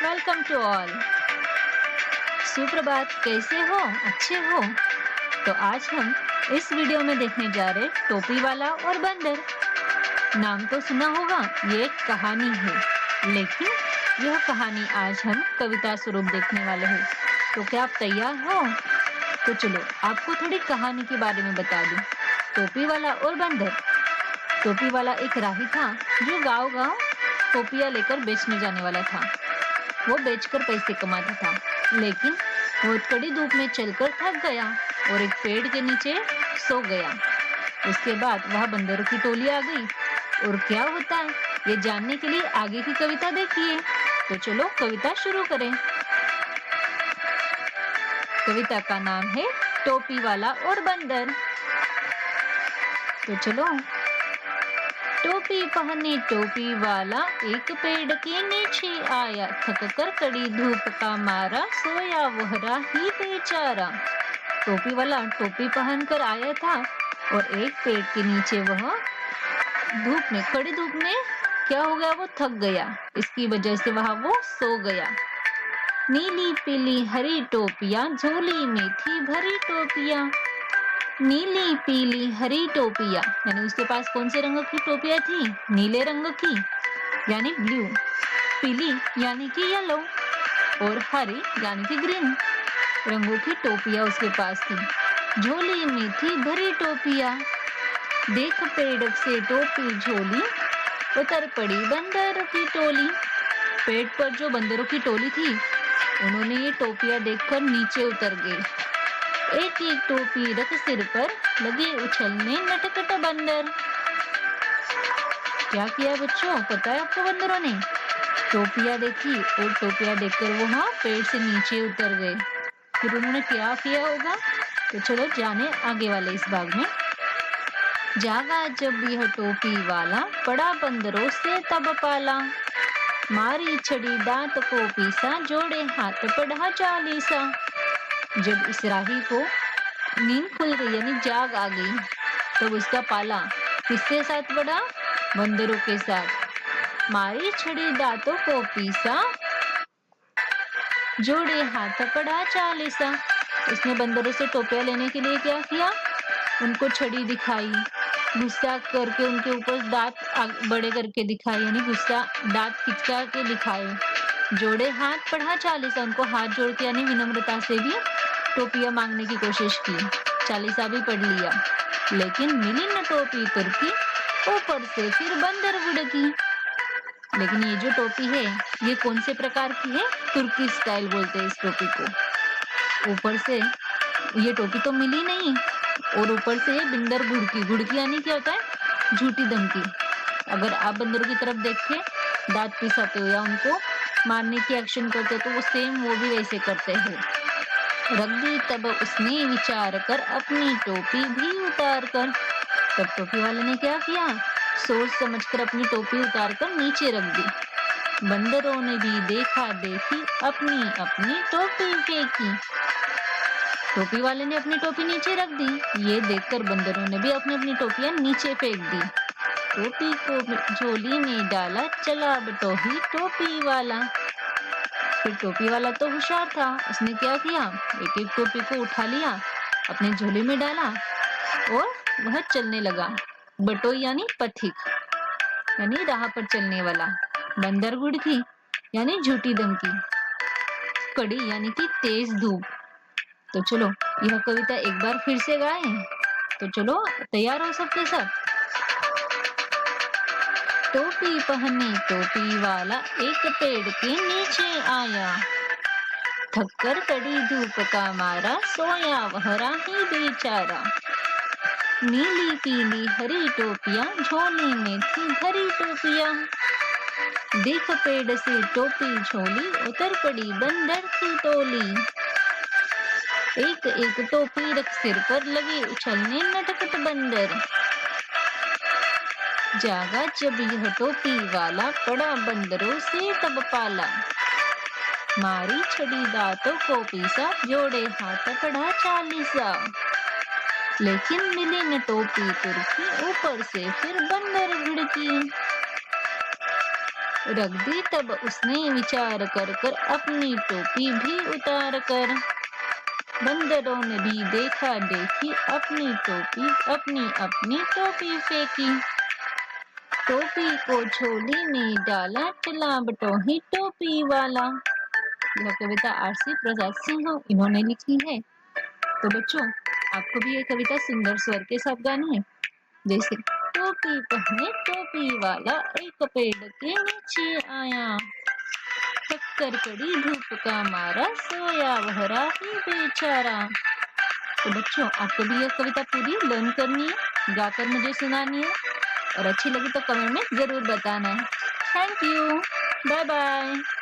Welcome to all. सुप्रभात, कैसे हो? अच्छे हो? तो आज हम इस वीडियो में देखने जा रहे टोपी वाला और बंदर। नाम तो सुना होगा, ये एक कहानी है, लेकिन यह कहानी आज हम कविता स्वरूप देखने वाले हैं। तो क्या आप तैयार हो? तो चलो आपको थोड़ी कहानी के बारे में बता दूं। टोपी वाला और बंदर। टोपी वाला एक राही था जो गांव-गांव टोपियां लेकर बेचने जाने वाला था। वो बेचकर पैसे कमाता था, लेकिन बहुत कड़ी धूप में चलकर थक गया और एक पेड़ के नीचे सो गया। उसके बाद वहां बंदरों की टोली आ गई और क्या होता है ये जानने के लिए आगे की कविता देखिए। तो चलो कविता शुरू करें। कविता का नाम है टोपी वाला और बंदर। तो चलो। टोपी पहने टोपी वाला एक पेड़ के नीचे आया, थक कर कड़ी धूप का मारा, सोया वह राही बेचारा। टोपी वाला टोपी पहनकर आया था और एक पेड़ के नीचे वह कड़ी धूप में क्या हो गया, वो थक गया। इसकी वजह से वहां वो सो गया। नीली पीली हरी टोपियां झोली में थी भरी टोपियां। नीली पीली हरी टोपियां यानी उसके पास कौन से रंग की टोपियां थी? नीले रंग की यानी ब्लू, पीली यानी कि येलो और हरी यानी कि ग्रीन रंगों की टोपियां उसके पास थी। झोली में थी भरी टोपियां, देख पेड़ से टोपी झोली, उतर पड़ी बंदरों की टोली। पेड़ पर जो बंदरों की टोली थी उन्होंने ये टोपियां देखकर नीचे उतर गए। एक एक टोपी रख सिर पर, लगे उछलने नटखट बंदर। क्या किया बच्चों, पता है आपको? बंदरों ने टोपियां देखी और टोपियां देखकर वो वहां पेड़ से नीचे उतर गए। फिर उन्होंने क्या किया होगा, तो चलो जाने आगे वाले इस भाग में। जागा जब यह टोपी वाला, पड़ा बंदरों से तब पाला, मारी छड़ी दांत को पीसा, जोड़े हाथ पढ़ा चालीसा। जब इस राही को नींद खुल गई यानी जाग आ गई, तब उसका पाला किसके साथ पड़ा? बंदरों के साथ। मारी छड़ी दांतों को पीसा, जोड़े हाथ पढ़ा चालीसा। उसने बंदरों से टोपियां लेने के लिए क्या किया? उनको छड़ी दिखाई, गुस्सा करके उनके ऊपर दांत बड़े करके दिखाए यानी गुस्सा दांत खिंचा के दिखाए। जोड़े हाथ पढ़ा चालीसा, उनको हाथ जोड़ के यानी विनम्रता से भी टोपियां मांगने की कोशिश की। चालीसा भी पढ़ लिया, लेकिन मिली न टोपी तुर्की, ऊपर से फिर बंदर बुड़की। लेकिन ये जो टोपी है ये कौन से प्रकार की है? तुर्की स्टाइल बोलते हैं इस टोपी को। ऊपर से ये टोपी तो मिली नहीं और ऊपर से ये बंदर घुड़की। घुड़की यानी क्या होता है? झूठी धमकी। अगर आप बंदरों की तरफ देख के दांत पिसाते हो या उनको मारने की एक्शन करते हो तो वो सेम वो भी वैसे करते हैं। रख दी तब उसने विचार कर, अपनी टोपी भी उतार कर। तब टोपी वाले ने क्या किया? सोच समझकर अपनी टोपी उतार कर नीचे रख दी। बंदरों ने भी देखा देखी, अपनी अपनी टोपी फेंकी। टोपी वाले ने अपनी टोपी नीचे रख दी, ये देखकर बंदरों ने भी अपनी अपनी टोपियां नीचे फेंक दी। टोपी को झोली में डाला, चला बटोही टोपी वाला। फिर टोपी वाला तो होशियार था, उसने क्या किया? एक एक टोपी को उठा लिया, अपने झोले में डाला और वह चलने लगा। बटोही यानी पथिक यानी राह पर चलने वाला। बंदर गुड़की यानी झूठी धमकी। कड़ी यानी कि तेज धूप। तो चलो यह कविता एक बार फिर से गाएं। तो चलो तैयार हो सबके सब? टोपी पहने टोपी वाला एक पेड़ के नीचे आया, थक कर कड़ी धूप का मारा, सोया वह राही बेचारा। नीली पीली हरी टोपियां झोली में थी भरी टोपियां, देख पेड़ से टोपी झोली, उतर पड़ी बंदर की टोली। एक एक टोपी रख सिर पर, लगे उछलने नटखट बंदर। जागा जब यह टोपी वाला, पड़ा बंदरों से तब पाला, मारी छड़ी दांतों को पीसा, जोड़े हाथ पढ़ा चालीसा। लेकिन मिली न टोपी तुर्की, ऊपर से फिर बंदर घुड़की। रख दी तब उसने विचार कर कर अपनी टोपी भी उतार कर। बंदरों ने भी देखा देखी अपनी टोपी अपनी अपनी टोपी फेंकी। टोपी को झोली में डाला चला बटोही टोपी वाला। यह कविता आरसी प्रसाद सिंह इन्होंने लिखी है। तो बच्चों, आपको भी ये कविता सुंदर स्वर के साथ गानी है। जैसे टोपी पहने टोपी वाला एक पेड़ के नीचे आया। टक्कर कड़ी धूप का मारा सोया वह राही बेचारा। तो बच्चों, आपको भी यह कविता पूरी लर्न करनी है, गाकर मुझे सुनानी है और अच्छी लगी तो कमेंट में जरूर बताना है। Thank you. Bye bye.